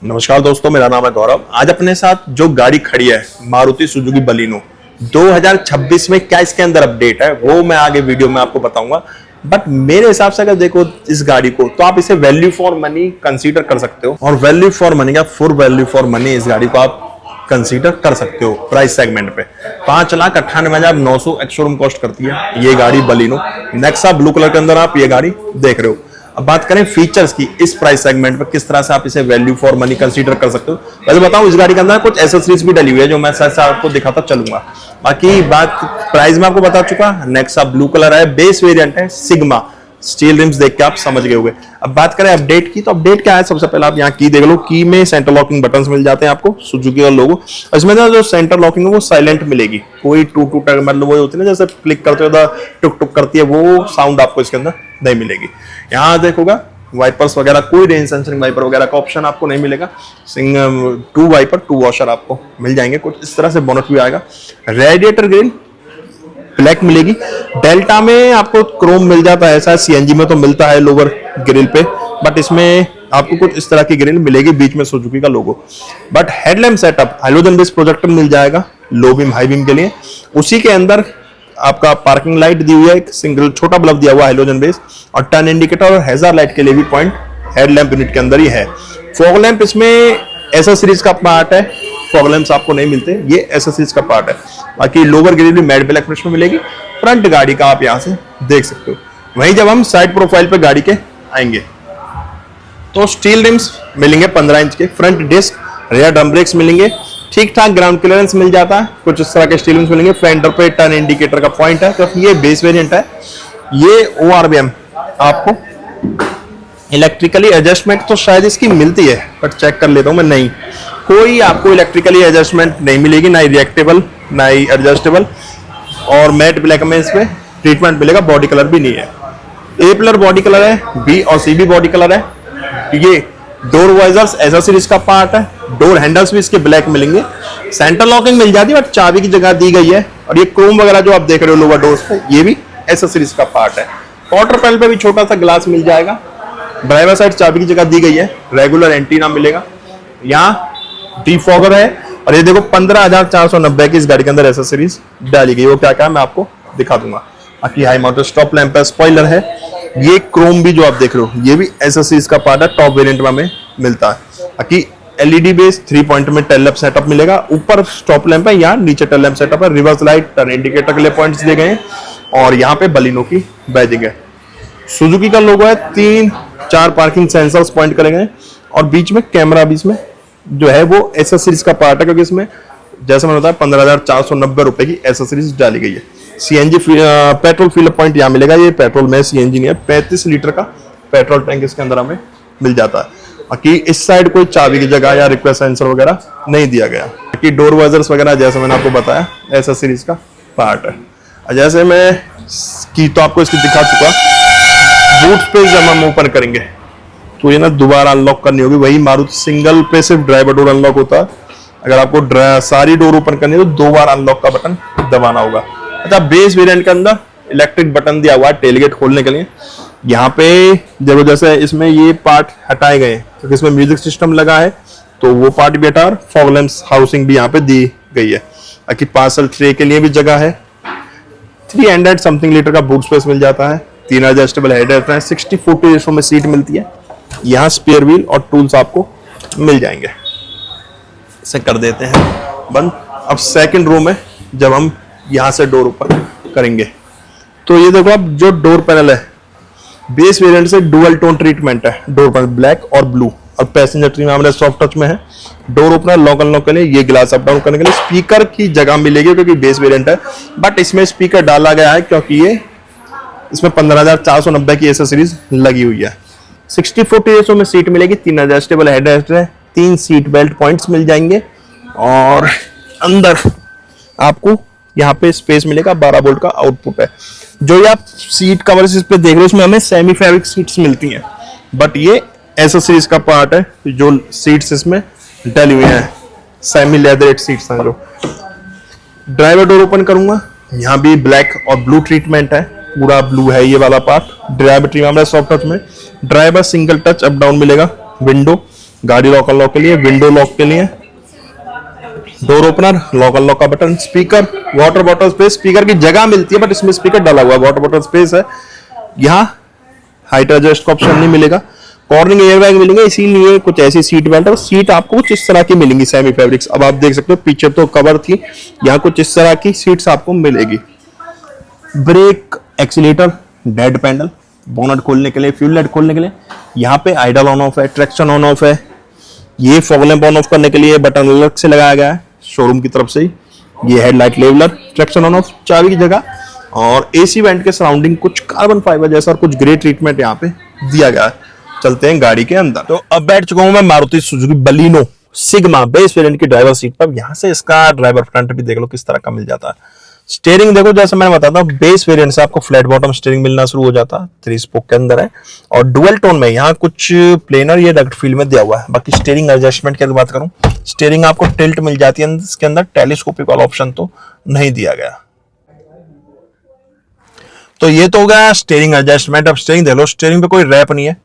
नमस्कार दोस्तों, मेरा नाम है गौरव। आज अपने साथ जो गाड़ी खड़ी है मारुति सुजुकी बलिनो 2026 में, क्या इसके अंदर अपडेट है वो मैं आगे वीडियो में आपको बताऊंगा। बट मेरे हिसाब से अगर देखो इस गाड़ी को तो आप इसे वैल्यू फॉर मनी कंसीडर कर सकते हो, और वैल्यू फॉर मनी का फुल वैल्यू फॉर मनी इस गाड़ी को आप कंसीडर कर सकते हो। प्राइस सेगमेंट पे 5,98,900 एक्स शोरूम कॉस्ट करती है ये गाड़ी बलिनो नेक्सा ब्लू कलर के अंदर आप ये गाड़ी देख रहे हो। अब बात करें फीचर्स की, इस प्राइस सेगमेंट में किस तरह से आप इसे वैल्यू फॉर मनी कंसीडर कर सकते हो। पहले बताऊं, इस गाड़ी के अंदर कुछ एसेसरीज भी डली हुई है जो मैं साथ साथ आपको दिखाता चलूंगा। बाकी बात प्राइस में आपको बता चुका, नेक्सा ब्लू कलर है, बेस वेरिएंट है, सिग्मा स्टील रिम्स देख के आप समझ गए होंगे। अब बात करें अपडेट की, तो अपडेट क्या है, सबसे पहले आप यहाँ की देख लो, की में सेंटर लॉकिंग बटन्स मिल जाते हैं आपको, सुजुकी का लोगो। इसमें ना जो सेंटर लॉकिंग है वो साइलेंट मिलेगी, कोई टूट टूट मतलब वो होती है ना जैसे क्लिक करते हो टुक टुक करती है, वो साउंड आपको इसके अंदर नहीं मिलेगी। यहाँ देखोगा वाइपर्स वगैरह, कोई रेन सेंसरिंग वाइपर वगैरह का ऑप्शन आपको नहीं मिलेगा। टू वाइपर टू वॉशर आपको मिल जाएंगे, कुछ इस तरह से बोनट भी आएगा। रेडिएटर ग्रिल ब्लैक मिलेगी। डेल्टा में आपको क्रोम मिल जाता है, ऐसा सीएनजी में तो मिलता है लोअर ग्रिल पे, बट इसमें आपको कुछ इस तरह की ग्रिल मिलेगी, बीच में सुजुकी का logo. But headlamp setup halogen base projector मिल जाएगा लो बीम हाई बीम के लिए। उसी के अंदर आपका पार्किंग लाइट दी हुई है, एक सिंगल छोटा बल्ब दिया हुआ है हैलोजन बेस, और टर्न इंडिकेटर और हैजर लाइट के लिए भी पॉइंट हेडलैम्प यूनिट के अंदर ही है। फॉग लैंप इसमें एसेसरीज का पार्ट है, फॉग लैंप्स आपको नहीं मिलते, ये एसेसरीज का पार्ट है। बाकी लोअर ग्रिल भी मैट ब्लैक फिनिश में मिलेगी। फ्रंट गाड़ी का आप यहां से देख सकते हो। वहीं जब हम साइड प्रोफाइल पे गाड़ी के आएंगे तो स्टील रिम्स मिलेंगे 15 इंच के, front disc, rear drum brakes मिलेंगे, ठीक ठाक ग्राउंड क्लियरेंस मिल जाता है, कुछ इस तरह के स्टील रिम्स मिलेंगे। फेंडर पे टर्न इंडिकेटर का पॉइंट है क्योंकि ये बेस वेरिएंट है। ये ORVM आपको इलेक्ट्रिकली एडजस्टमेंट तो शायद इसकी मिलती है, बट चेक कर लेता हूं मैं, नहीं कोई आपको इलेक्ट्रिकली एडजस्टमेंट नहीं मिलेगी, ना ही रिएक्टेबल ना ही एडजस्टेबल। और मैट ब्लैक में इसमें ट्रीटमेंट मिलेगा, बॉडी कलर भी नहीं है। ए पिलर बॉडी कलर है, बी और सी भी बॉडी कलर है। ये डोर वाइजर्स एसेसरीज का पार्ट है, डोर हैंडल्स भी इसके ब्लैक मिलेंगे। सेंटर लॉकिंग मिल जाती है बट चाबी की जगह दी गई है। और ये क्रोम वगैरह जो आप देख रहे हो लोअर डोर्स पे, ये भी एसेसरीज का पार्ट है। क्वार्टर पैनल पे भी छोटा सा ग्लास मिल जाएगा। ड्राइवर साइड चाबी की जगह दी गई है, रेगुलर एंटीना मिलेगा। यहाँ डिफॉगर है, और ये देखो 15,490 की इस गाड़ी के अंदर एसेसरीज डाली गई। वो क्या क्या मैं आपको दिखा दूंगा। बाकी हाई माउंटेड स्टॉप लैंप है, स्पॉइलर है। ये क्रोम भी जो आप देख रहे हो ये भी एसेसरीज का पार्ट है, टॉप वेरिएंट में हमें मिलता है। बाकी एलईडी बेस 3 पॉइंट में टेल लैंप सेटअप मिलेगा। ऊपर स्टॉप लैंप है, यहाँ नीचे टेल लैंप सेटअप है। रिवर्स लाइट, टर्न इंडिकेटर के लिए पॉइंट्स दिए गए हैं, और यहाँ पे बलिनो की बैजिंग है। सुजुकी का लोगो है, 3-4 पार्किंग सेंसर्स पॉइंट करे गए, और बीच में कैमरा भी इसमें जो है वो एसेसरीज का पार्ट है, क्योंकि इसमें जैसे मैंने बताया 15,490 रुपए की एसेसरीज डाली गई है। सीएनजी पेट्रोल फिल पॉइंट यहाँ मिलेगा, ये पेट्रोल में सीएनजी नहीं है। 35 लीटर का पेट्रोल टैंक इसके अंदर हमें मिल जाता है। बाकी इस साइड कोई चाबी की जगह या रिक्वेस्ट सेंसर वगैरह नहीं दिया गया। बाकी डोर वाइजर्स वगैरह जैसे मैंने आपको बताया एसेसरीज का पार्ट है। जैसे मैं की तो आपको इसकी दिखा चुका, बूट स्पेस जब हम ओपन करेंगे तो ये ना दोबारा अनलॉक करनी होगी। वही मारुति सिंगल पे सिर्फ ड्राइवर डोर अनलॉक होता है, अगर आपको सारी डोर ओपन करनी है तो 2 बार अनलॉक का बटन दबाना होगा। अच्छा, बेस वेरिएंट के अंदर इलेक्ट्रिक बटन दिया हुआ है टेलगेट खोलने के लिए। यहाँ पे देखो जैसे इसमें ये पार्ट हटाए गए क्योंकि इसमें म्यूजिक सिस्टम लगा है, तो वो पार्ट भी हटा, फॉग लैंप्स हाउसिंग भी यहाँ पे दी गई है। बाकी पार्सल ट्रे के लिए भी जगह है। 300 समथिंग लीटर का बूट स्पेस मिल जाता है। 3 एडजस्टेबल हेड रेस्ट है, 60-40 रेशो में सीट मिलती है। यहाँ स्पेयर व्हील और टूल्स आपको मिल जाएंगे। इसे कर देते हैं बंद। अब सेकंड रो में जब हम यहाँ से डोर ओपन करेंगे तो ये देखो अब जो डोर पैनल है बेस वेरिएंट से डुअल टोन ट्रीटमेंट है, डोर पैनल ब्लैक और ब्लू। और पैसेंजर ट्री में हमारे सॉफ्ट टच में है। डोर ओपनर लॉक अनलॉक के लिए, ये ग्लास अप डाउन करने के लिए स्पीकर की जगह मिलेगी क्योंकि बेस वेरिएंट है, बट इसमें स्पीकर डाला गया है क्योंकि ये इसमें 15,490 की एसेसरीज लगी हुई है। 60-40 रेशो में सीट मिलेगी। 3 एडजस्टेबल हेड रेस्ट है, 3 सीट बेल्ट पॉइंट्स मिल जाएंगे, और अंदर आपको यहाँ पे स्पेस मिलेगा। 12 वोल्ट का आउटपुट है। जो ये आप सीट कवर्स इस पे देख रहे हो इसमें हमें सेमी फैब्रिक सीट्स मिलती हैं, बट ये एसेसरीज का पार्ट है। जो सीट्स इसमें डली हुई हैं सेमी लेदरेट सीट्स हैं। जो ड्राइवर डोर ओपन करूंगा, यहाँ भी ब्लैक और ब्लू ट्रीटमेंट है, पूरा ब्लू है ये वाला पार्ट। ड्राइवर ट्री में सॉफ्ट टच में driver single touch up down मिलेगा। विंडो गाड़ी लॉक अनलॉक के लिए, विंडो लॉक के लिए, डोर ओपनर, लॉक अनलॉक का button, speaker, water bottle space, speaker की जगह मिलती है बट इसमें स्पीकर डाला हुआ है, वाटर बॉटल स्पेस है। यहाँ हाइट एडजस्ट का ऑप्शन नहीं मिलेगा। कॉर्निंग एयरबैग मिलेंगे, इसीलिए कुछ ऐसी सीट बेल्ट है। सीट आपको कुछ इस तरह की मिलेंगी सेमी फैब्रिक्स। अब आप देख सकते हो पीछे तो कवर थी, यहाँ कुछ इस तरह की सीट्स आपको मिलेगी। Brake, accelerator, dead pedal, bonnet खोलने के लिए, फ्यूल लाइट खोलने के लिए, यहाँ पे आइडल ऑन ऑफ है, ट्रैक्शन ऑन ऑफ है। ये फॉग लैंप ऑन ऑफ करने के लिए बटन अलग से लगाया गया है शोरूम की तरफ से ही। ये headlight leveller, traction on off, चाबी की जगह, और एसी वेंट के सराउंडिंग कुछ कार्बन फाइबर जैसा और कुछ ग्रे ट्रीटमेंट यहाँ पे दिया गया है। चलते हैं गाड़ी के अंदर। तो अब बैठ चुका हूं मैं Maruti Suzuki Baleno sigma base variant की ड्राइवर सीट पर। यहां से इसका ड्राइवर फ्रंट भी देख लो किस तरह का मिल जाता है। स्टीयरिंग देखो, जैसे मैंने बताया था बेस वेरिएंट से आपको फ्लैट बॉटम स्टीयरिंग मिलना शुरू हो जाता है, 3 स्पोक के अंदर है और डुअल टोन में। यहाँ कुछ प्लेनर ये डक्ट फील में दिया हुआ है। बाकी स्टीयरिंग एडजस्टमेंट की बात करूं, स्टीयरिंग आपको टिल्ट मिल जाती है, इसके अंदर टेलीस्कोपिक वाला ऑप्शन तो नहीं दिया गया। तो ये तो हो गया स्टीयरिंग एडजस्टमेंट। अब स्टीयरिंग देख लो, स्टीयरिंग पे कोई रैप नहीं है,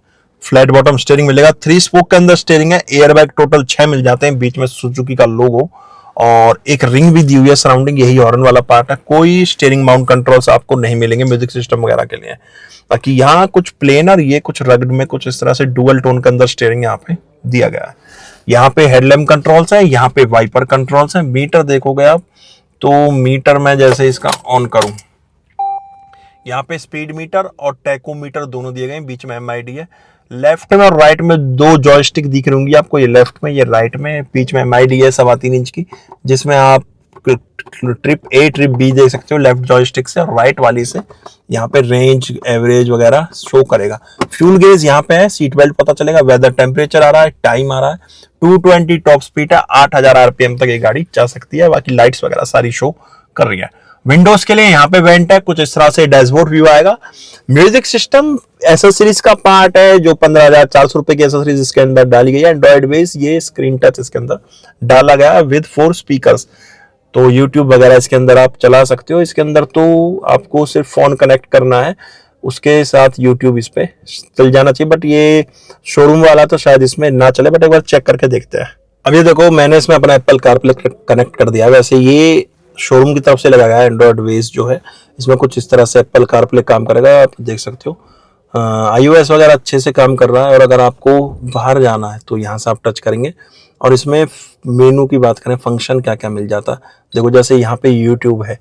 फ्लैट बॉटम स्टीयरिंग मिलेगा, 3 स्पोक के अंदर स्टीयरिंग है। एयरबैग टोटल 6 मिल जाते हैं, बीच में सुजुकी का लोगो और एक रिंग भी दी हुई है सराउंडिंग, यही हॉर्न वाला पार्ट है। कोई स्टीयरिंग माउंट कंट्रोल्स आपको नहीं मिलेंगे म्यूजिक सिस्टम वगैरह के लिए। बाकी यहाँ कुछ प्लेन और ये कुछ रगड में कुछ इस तरह से डुअल टोन के अंदर स्टीयरिंग यहाँ पे दिया गया है। यहाँ पे हेडलैम्प कंट्रोल्स है, यहाँ पे वाइपर कंट्रोल्स है। मीटर देखोगे आप तो मीटर में जैसे इसका ऑन करूं, यहाँ पे स्पीड मीटर और टैकोमीटर दोनों दिए गए हैं, बीच में MID है। लेफ्ट में और राइट में 2 जॉयस्टिक दिख रही होंगी आपको, ये लेफ्ट में ये राइट में। बीच में MID है 3.25 इंच की, जिसमें आप ट्रिप A ट्रिप B देख सकते हो लेफ्ट जॉयस्टिक से, और राइट वाली से यहाँ पे रेंज एवरेज वगैरह शो करेगा। फ्यूल गेज यहाँ पे है, सीट बेल्ट पता चलेगा, वेदर टेम्परेचर आ रहा है, टाइम आ रहा है। 220 टॉप स्पीड है, 8000 RPM तक ये गाड़ी जा सकती है। बाकी लाइट्स वगैरह सारी शो कर रही है। विंडोज के लिए यहाँ पे वेंट है, कुछ इस तरह से डैशबोर्ड व्यू आएगा। म्यूजिक सिस्टम एसेसरीज का पार्ट है, जो 15,400 रुपए की एसेसरीज इसके अंदर डाली गई है। एंड्रॉइड बेस, ये स्क्रीन टच इसके अंदर डाला गया है विद 4 स्पीकर्स। तो यूट्यूब वगैरह इसके अंदर आप चला सकते हो। इसके अंदर तो आपको सिर्फ फोन कनेक्ट करना है, उसके साथ यूट्यूब इस पे चल जाना चाहिए। बट ये शोरूम वाला तो शायद इसमें ना चले, बट एक बार चेक करके देखते हैं। अब ये देखो, मैंने इसमें अपना एप्पल कारप्ले कनेक्ट कर दिया। वैसे ये शोरूम की तरफ से लगाया है एंड्रॉइड बेस जो है, इसमें कुछ इस तरह से एप्पल कारप्ले काम करेगा, आप देख सकते हो। iOS वगैरह अच्छे से काम कर रहा है। और अगर आपको बाहर जाना है तो यहाँ से आप टच करेंगे और इसमें मेनू की बात करें, फंक्शन क्या क्या मिल जाता है देखो। जैसे यहाँ पे यूट्यूब है,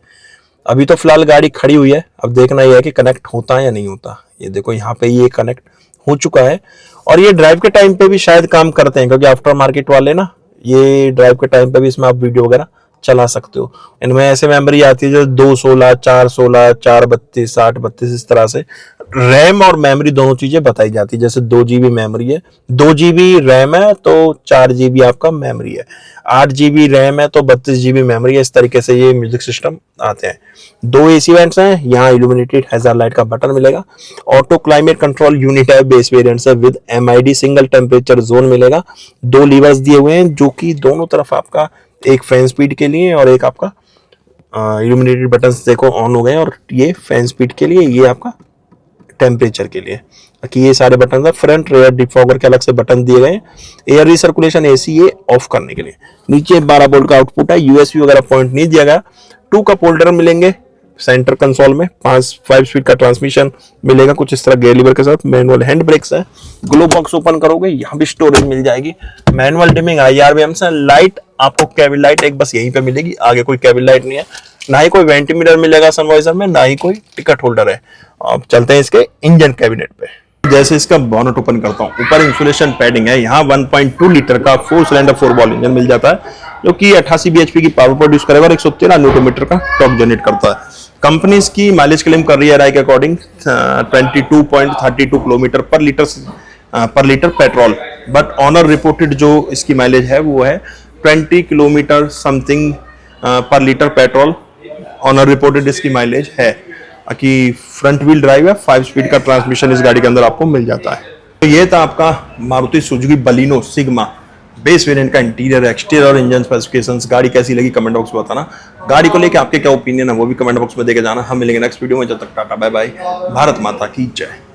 अभी तो फिलहाल गाड़ी खड़ी हुई है, अब देखना यह है कि कनेक्ट होता है या नहीं होता। ये देखो यहाँ पे ये कनेक्ट हो चुका है, और ये ड्राइव के टाइम पे भी शायद काम करते हैं, क्योंकि आफ्टर मार्केट वाले ना ये ड्राइव के टाइम पे भी इसमें आप वीडियो वगैरह चला सकते हो। इनमें ऐसे मेमोरी आती है जो 216, 416, 432, 832 इस तरह से। रैम और मेमोरी दोनों चीजें बताई जाती है। जैसे 2 GB मेमोरी है, 2 GB रैम है तो 4 GB आपका मेमोरी है, 8 GB रैम है तो 32 GB मेमोरी है। इस तरीके से ये म्यूजिक सिस्टम आते हैं। 2 AC वेंट्स हैं, यहाँ इल्यूमिनेटेड हैजार्ड लाइट का बटन मिलेगा। ऑटो क्लाइमेट कंट्रोल यूनिट है बेस वेरिएंट से with MID, single temperature zone मिलेगा। 2 लीवर्स दिए हुए हैं जो कि दोनों तरफ आपका, एक फैन स्पीड के लिए और एक आपका इल्यूमिनेटेड बटन्स देखो ऑन हो गए, और ये फैन स्पीड के लिए, ये आपका टेम्परेचर के लिए। बाकी ये सारे बटन है। फ्रंट रेयर डिफॉगर के अलग से बटन दिए गए। एयर रिसर्कुलेशन AC ये ऑफ करने के लिए। नीचे 12 वोल्ट का आउटपुट है, USB वगैरह पॉइंट नहीं दिया गया। 2 कप होल्डर मिलेंगे सेंटर कंसोल में। 5 स्पीड का ट्रांसमिशन मिलेगा कुछ इस तरह गियर लीवर के साथ। मैनुअल हैंड ब्रेक्स है। ग्लो बॉक्स ओपन करोगे, यहाँ भी स्टोरेज मिल जाएगी। मैनुअल डिमिंग IRBM से। लाइट आपको केबिन लाइट एक बस यहीं पे मिलेगी, आगे कोई केबिन लाइट नहीं है। ना ही कोई वेंट मिरर मिलेगा सनवाइजर में, ना ही कोई टिकट होल्डर है। अब चलते हैं इसके इंजन कैबिनेट पे। जैसे इसका बॉनेट ओपन करता हूँ, ऊपर इंसुलेशन पैडिंग है। यहाँ 1.2 लीटर का 4 सिलेंडर 4 बॉल इंजन मिल जाता है, जो कि 88 bhp की पावर प्रोड्यूस करेगा और 113 न्यूटन का टॉर्क जनरेट करता है। कंपनी इसकी माइलेज क्लेम कर रही है राय के according 22.32 kilometre per litre petrol. But owner reported जो इसकी माइलेज है वो है 20 kilometre something per litre petrol owner reported इसकी माइलेज है। कि फ्रंट व्हील ड्राइव है, 5 स्पीड का ट्रांसमिशन इस गाड़ी के अंदर आपको मिल जाता है। तो ये था आपका Maruti Suzuki Baleno sigma base variant का इंटीरियर, एक्सटीरियर और इंजन स्पेसिफिकेशंस। गाड़ी कैसी लगी कमेंट बॉक्स में बताना। गाड़ी को लेके आपके क्या ओपिनियन है वो भी कमेंट बॉक्स में देके जाना। हम मिलेंगे नेक्स्ट वीडियो में, जब तक टाटा बाय बाय, भारत माता की जय।